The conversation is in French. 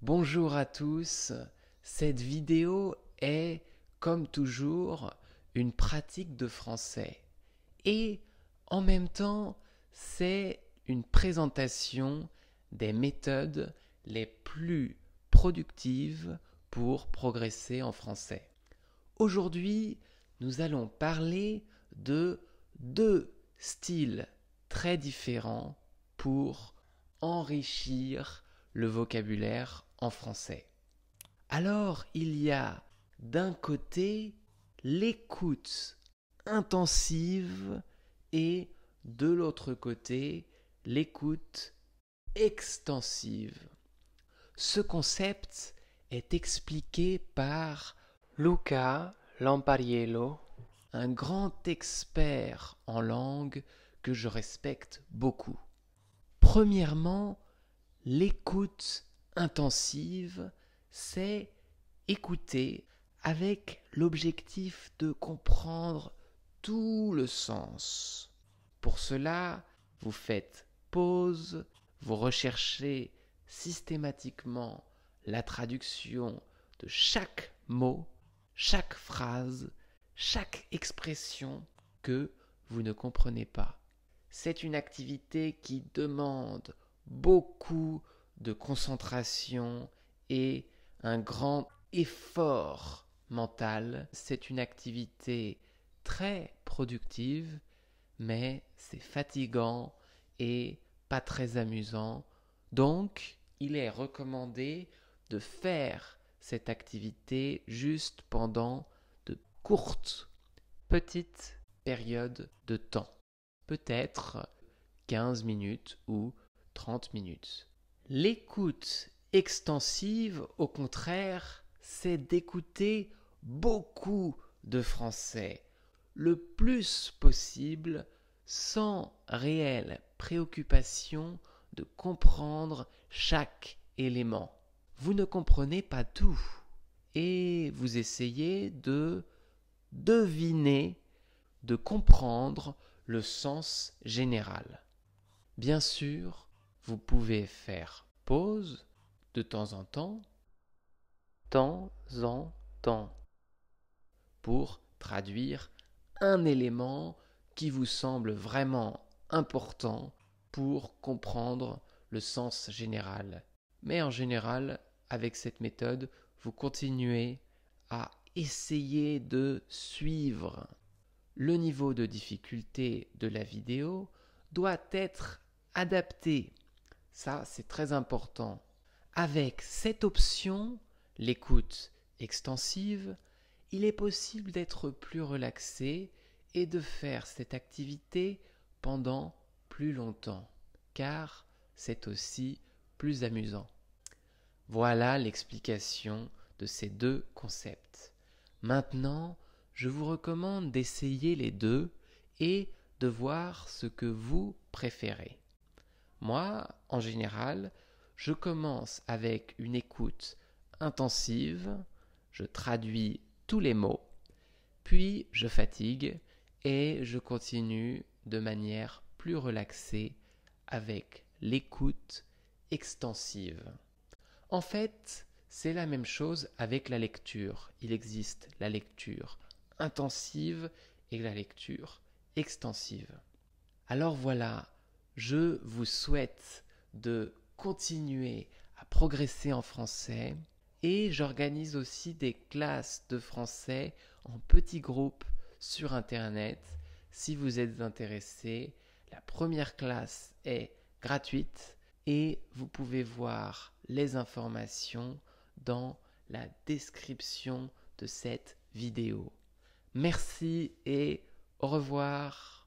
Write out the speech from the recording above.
Bonjour à tous, cette vidéo est, comme toujours, une pratique de français et en même temps, c'est une présentation des méthodes les plus productives pour progresser en français. Aujourd'hui, nous allons parler de deux styles très différents pour enrichir le vocabulaire en français. Alors, il y a d'un côté l'écoute intensive et de l'autre côté l'écoute extensive. Ce concept est expliqué par Luca Lampariello, un grand expert en langue que je respecte beaucoup. Premièrement, l'écoute intensive, c'est écouter avec l'objectif de comprendre tout le sens. Pour cela, vous faites pause, vous recherchez systématiquement la traduction de chaque mot, chaque phrase, chaque expression que vous ne comprenez pas. C'est une activité qui demande beaucoup de concentration et un grand effort mental. C'est une activité très productive, mais c'est fatigant et pas très amusant. Donc, il est recommandé de faire cette activité juste pendant de courtes, petites périodes de temps. Peut-être 15 minutes ou 30 minutes. L'écoute extensive, au contraire, c'est d'écouter beaucoup de français, le plus possible, sans réelle préoccupation de comprendre chaque élément. Vous ne comprenez pas tout et vous essayez de deviner, de comprendre le sens général. Bien sûr, vous pouvez faire pause de temps en temps, pour traduire un élément qui vous semble vraiment important pour comprendre le sens général. Mais en général, avec cette méthode, vous continuez à essayer de suivre. Le niveau de difficulté de la vidéo doit être adapté. Ça, c'est très important. Avec cette option, l'écoute extensive, il est possible d'être plus relaxé et de faire cette activité pendant plus longtemps, car c'est aussi plus amusant. Voilà l'explication de ces deux concepts. Maintenant, je vous recommande d'essayer les deux et de voir ce que vous préférez. Moi, en général, je commence avec une écoute intensive, je traduis tous les mots, puis je fatigue et je continue de manière plus relaxée avec l'écoute extensive. En fait, c'est la même chose avec la lecture. Il existe la lecture intensive et la lecture extensive. Alors voilà, je vous souhaite de continuer à progresser en français et j'organise aussi des classes de français en petits groupes sur Internet. Si vous êtes intéressé, la première classe est gratuite et vous pouvez voir les informations dans la description de cette vidéo. Merci et au revoir.